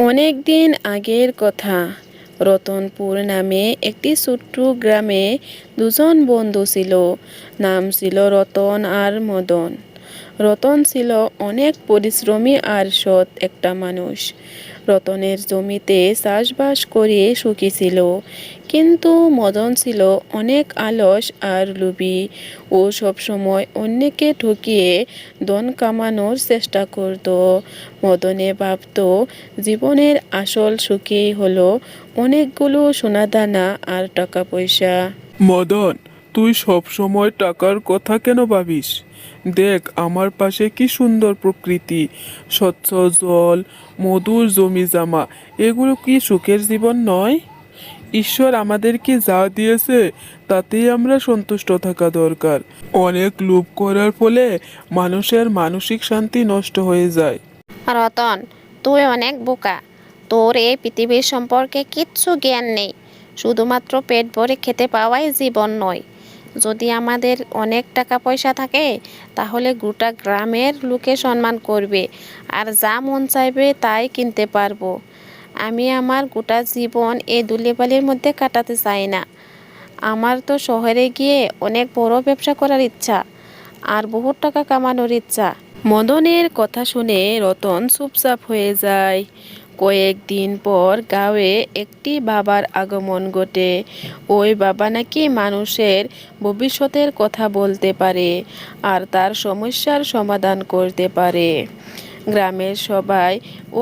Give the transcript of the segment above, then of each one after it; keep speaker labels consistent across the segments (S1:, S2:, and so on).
S1: অনেক দিন আগের কথা। রতনপুর নামে একটি ছোট্ট গ্রামে দুজন বন্ধু ছিল। নাম ছিল রতন আর মদন। রতন ছিল অনেক পরিশ্রমী আর সৎ একটা মানুষ। রতনের জমিতে চাষবাস করে সুখী ছিল, কিন্তু মদন ছিল অনেক অলস আর লোভী। ও সবসময় অন্যকে ঠকিয়ে ধন কামানোর চেষ্টা করত। মদনে ভাবত জীবনের আসল সুখই হলো অনেকগুলো সোনাদানা আর টাকা পয়সা।
S2: মদন, তুই সব সময় টাকার কথা কেন ভাবিস? দেখ, আমার পাশে কি সুন্দর প্রকৃতি, স্বচ্ছ জল, মধুর জমি জামা। এগুলো কি সুখের জীবন নয়? ঈশ্বর আমাদেরকে যা দিয়েছে তাতেই আমরা সন্তুষ্ট থাকা দরকার। অনেক লোভ করার ফলে মানুষের মানসিক শান্তি নষ্ট হয়ে যায়।
S3: রতন, তুই অনেক বোকা। তোর এই পৃথিবীর সম্পর্কে কিচ্ছু জ্ঞান নেই। শুধুমাত্র পেট ভরে খেতে পাওয়াই জীবন নয়। যদি আমাদের অনেক টাকা পয়সা থাকে, তাহলে গোটা গ্রামের লোকে সম্মান করবে, আর যা মন চাইবে তাই কিনতে পারবো। আমি আমার গোটা জীবন এই ধূলিবালির মধ্যে কাটাতে চাই না। আমার তো শহরে গিয়ে অনেক বড় ব্যবসা করার ইচ্ছা, আর বহুত টাকা কামানোর ইচ্ছা।
S1: মদনের কথা শুনে রতন চুপচাপ হয়ে যায়। কয়েকদিন পর গাঁয়ে একটি বাবার আগমন ঘটে। ওই বাবা নাকি মানুষের ভবিষ্যতের কথা বলতে পারে আর তার সমস্যার সমাধান করতে পারে। গ্রামের সবাই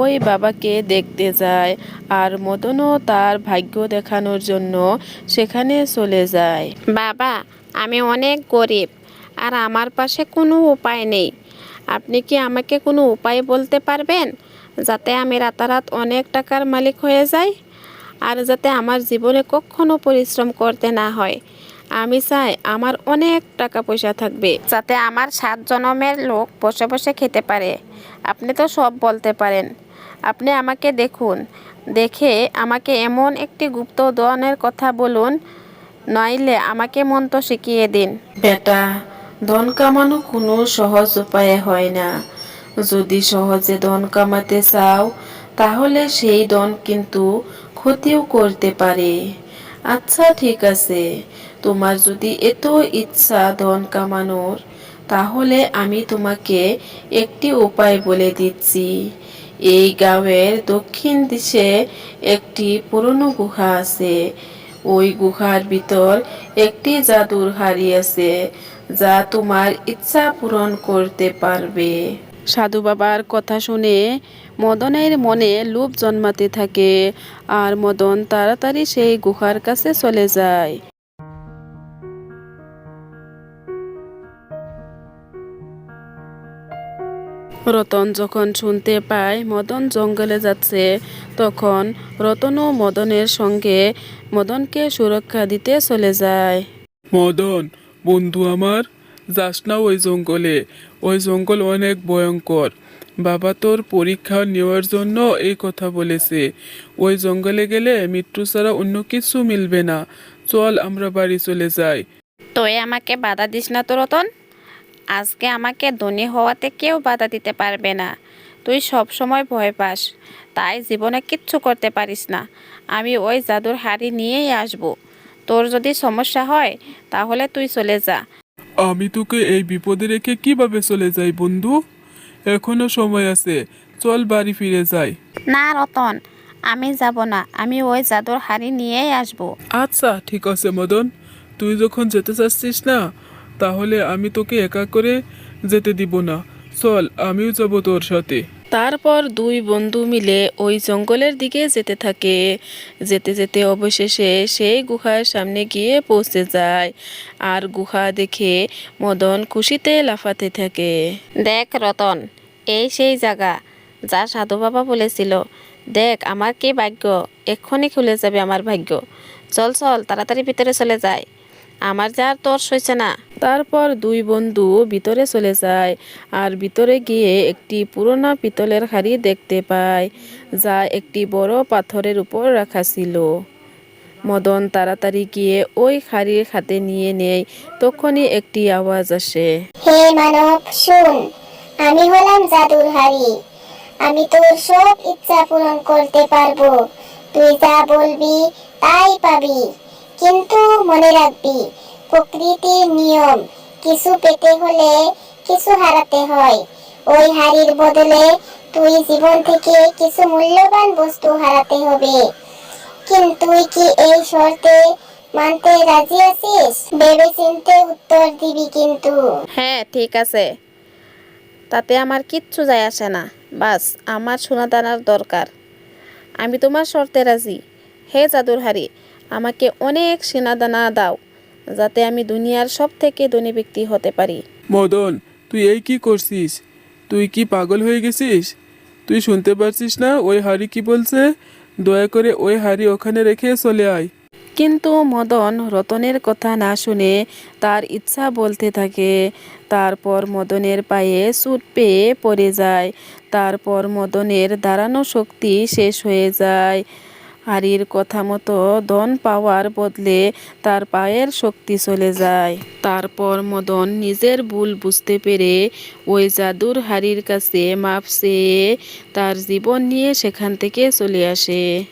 S1: ওই বাবাকে দেখতে যায়, আর মদনও তার ভাগ্য দেখানোর জন্য সেখানে চলে যায়।
S3: বাবা, আমি অনেক গরিব, আর আমার পাশে কোনো উপায় নেই। আপনি কি আমাকে কোনো উপায় বলতে পারবেন, যাতে আমি রাতারাত অনেক টাকার মালিক হয়ে যাই, আর যাতে আমার জীবনে কখনো পরিশ্রম করতে না হয়? আমি চাই আমার অনেক টাকা পয়সা থাকবে, যাতে আমার 7 জনমের লোক বসে বসে খেতে পারে। আপনি তো সব বলতে পারেন। আপনি আমাকে দেখুন, দেখে আমাকে এমন একটি গুপ্তধনের কথা বলুন, নইলে আমাকে মন্ত্র শিখিয়ে দিন।
S1: বেটা, ধন কামানো কোনো সহজ উপায়ে হয় না। যদি সহজে ধন কামাতে চাও, তাহলে সেই ধন কিন্তু ক্ষতিও করতে পারে। আচ্ছা ঠিক আছে, তোমার যদি এত ইচ্ছা ধন কামানোর, তাহলে আমি তোমাকে একটি উপায় বলে দিচ্ছি। এই গাঁয়ের দক্ষিণ দিকে একটি পুরনো গুহা আছে। ওই গুহার ভিতর একটি জাদুর হাড়ি আছে, যা তোমার ইচ্ছা পূরণ করতে পারবে। সাধু বাবার কথা শুনে মদনের মনে লোভ জন্মাতে থাকে, আর মদন তাড়াতাড়ি সেই গুহার কাছে চলে যায়। রতন যখন শুনতে পায় মদন জঙ্গলে যাচ্ছে, তখন রতনও মদনের সঙ্গে মদনকে সুরক্ষা দিতে চলে যায়।
S2: মদন, বন্ধু আমার, যাস না ওই জঙ্গলে। ওই জঙ্গল অনেক ভয়ঙ্কর। বাবা তোর পরীক্ষা নেওয়ার জন্য এই কথা বলেছে। ওই জঙ্গলে গেলে মৃত্যু ছাড়া অন্য কিছু মিলবে না। চল, আমরা বাড়ি চলে যাই।
S3: তুই আমাকে বাধা দিস না তো রতন। আজকে আমাকে ধনী হওয়াতে কেউ বাধা দিতে পারবে না। তুই সব সময় ভয় পাস, তাই জীবনে কিচ্ছু করতে পারিস না। আমি ওই জাদুর হাড়ি নিয়েই আসব। তোর যদি সমস্যা হয়, তাহলে তুই চলে যা।
S2: আমি তোকে এই বিপদে রেখে কিভাবে চলে যাই বন্ধু? এখনো সময় আছে, চল বাড়ি ফিরে যাই।
S3: না রতন, আমি যাব না। আমি ওই জাদুর হাড়ি নিয়েই আসব।
S2: আচ্ছা ঠিক আছে মদন, তুই যখন যেতে চাচ্ছিস না, তাহলে আমি তোকে একা করে যেতে দিব না। চল, আমিও যাব তোর সাথে।
S1: তারপর দুই বন্ধু মিলে ওই জঙ্গলের দিকে যেতে থাকে। যেতে যেতে অবশেষে সেই গুহার সামনে গিয়ে পৌঁছে যায়, আর গুহা দেখে মদন খুশিতে লাফাতে থাকে।
S3: দেখ রতন, এই সেই জায়গা যা সাধু বাবা বলেছিল। দেখ আমার কি ভাগ্য, এক্ষুনি খুলে যাবে আমার ভাগ্য। চল চল, তাড়াতাড়ি ভিতরে চলে যায়। আমার যা আর তোর সইছে না।
S1: তারপর দুই বন্ধু ভিতরে চলে যায়, আর ভিতরে গিয়ে একটি পুরোনো পিতলের হাড়ি দেখতে পায়, যা একটি বড় পাথরের উপর রাখা ছিল। মদন তাড়াতাড়ি গিয়ে ওই হাড়ি হাতে নিয়ে নেয়। তখনই একটি আওয়াজ আসে।
S4: হে মানব, শুন, আমি হলাম জাদুর হাড়ি। আমি তোর সব ইচ্ছা পূরণ করতে পারবো। তুই যা বলবি তাই পাবি। কিন্তু মনে রাখবি, প্রকৃতির নিয়ম, কিছু পেতে হলে কিছু হারাতে হয়। ওই হাড়ির বদলে তুই জীবন থেকে কিছু মূল্যবান বস্তু হারাতে হবে। কিন্তু তুই কি এই শর্তে মানতে রাজি আছিস? ভেবেচিন্তে উত্তর দিবি কিন্তু।
S3: হ্যাঁ, ঠিক আছে, তাতে আমার কিচ্ছু যায় আসে না। বাস আমার সোনাদানার দরকার। আমি তোমার শর্তে রাজি। হে জাদুর হাড়ি, আমাকে অনেক সোনাদানা দাও, যাতে আমি দুনিয়ার সব থেকে ধনী ব্যক্তি হতে পারি।
S2: মদন, তুই এই কি করছিস? তুই কি পাগল হয়ে গেছিস? তুই শুনতে পারছিস না ওই হাড়ি কি বলছে? দয়া করে ওই হাড়ি ওখানে রেখে চলে আয়।
S1: কিন্তু মদন রতনের কথা না শুনে তার ইচ্ছা বলতে থাকে। তারপর মদনের পায়ে চোট পেয়ে পড়ে যায়। তারপর মদনের দাঁড়ানো শক্তি শেষ হয়ে যায়। হাড়ির কথা মতো ধন পাওয়ার বদলে তার পায়ের শক্তি চলে যায়। তারপর মদন নিজের ভুল বুঝতে পেরে ওই জাদুর হাড়ির কাছে মাপ চেয়ে তার জীবন নিয়ে সেখান থেকে চলে আসে।